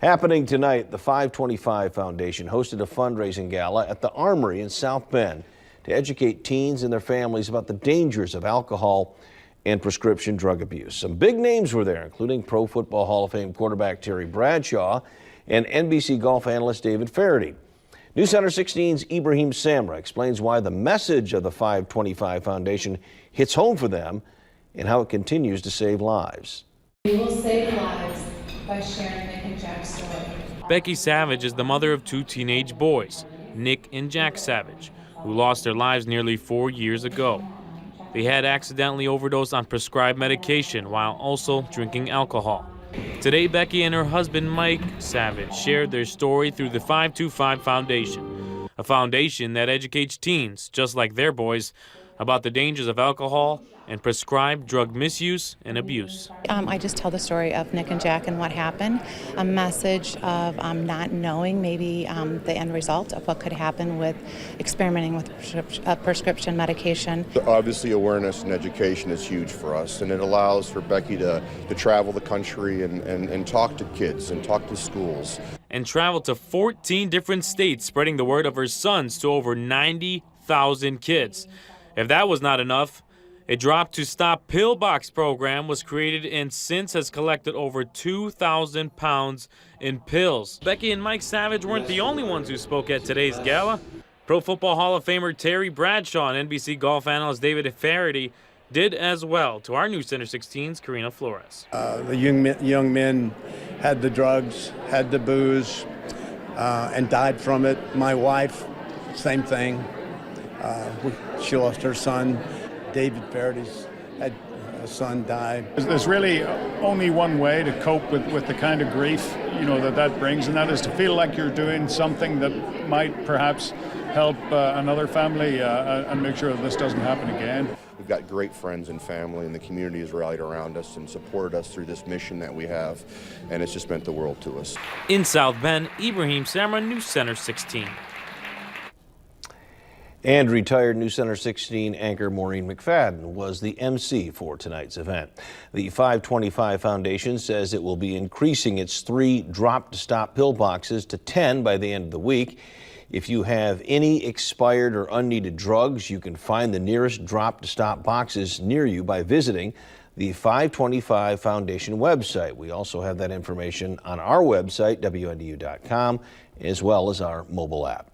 Happening tonight, the 525 Foundation hosted a fundraising gala at the Armory in South Bend to educate teens and their families about the dangers of alcohol and prescription drug abuse. Some big names were there, including Pro Football Hall of Fame quarterback Terry Bradshaw and NBC golf analyst David Feherty. News Center 16's Ibrahim Samra explains why the message of the 525 Foundation hits home for them and how it continues to save lives. We will save lives by sharing Nick and Jack's story. Becky Savage is the mother of two teenage boys, Nick and Jack Savage, who lost their lives nearly 4 years ago. They had accidentally overdosed on prescribed medication while also drinking alcohol. Today, Becky and her husband, Mike Savage, shared their story through the 525 Foundation, a foundation that educates teens, just like their boys, about the dangers of alcohol and prescribed drug misuse and abuse. I just tell the story of Nick and Jack and what happened, a message of not knowing maybe the end result of what could happen with experimenting with prescription medication. Obviously, awareness and education is huge for us, and it allows for Becky to travel the country and talk to kids and talk to schools. And travel to 14 different states, spreading the word of her sons to over 90,000 kids. If that was not enough, a Drop to Stop Pillbox program was created and since has collected over 2,000 pounds in pills. Becky and Mike Savage weren't the only ones who spoke at today's gala. Pro Football Hall of Famer Terry Bradshaw and NBC golf analyst David Feherty did as well. To our News Center 16's Karina Flores. The young men had the drugs, had the booze, and died from it. My wife, same thing. She lost her son. David Feherty's had a son die. There's really only one way to cope with the kind of grief, that brings, and that is to feel like you're doing something that might perhaps help another family and make sure that this doesn't happen again. We've got great friends and family, and the community has rallied around us and supported us through this mission that we have, and it's just meant the world to us. In South Bend, Ibrahim Samra, News Center 16. And retired News Center 16 anchor Maureen McFadden was the MC for tonight's event. The 525 Foundation says it will be increasing its 3 drop-to-stop pill boxes to 10 by the end of the week. If you have any expired or unneeded drugs, you can find the nearest drop-to-stop boxes near you by visiting the 525 Foundation website. We also have that information on our website, WNDU.com, as well as our mobile app.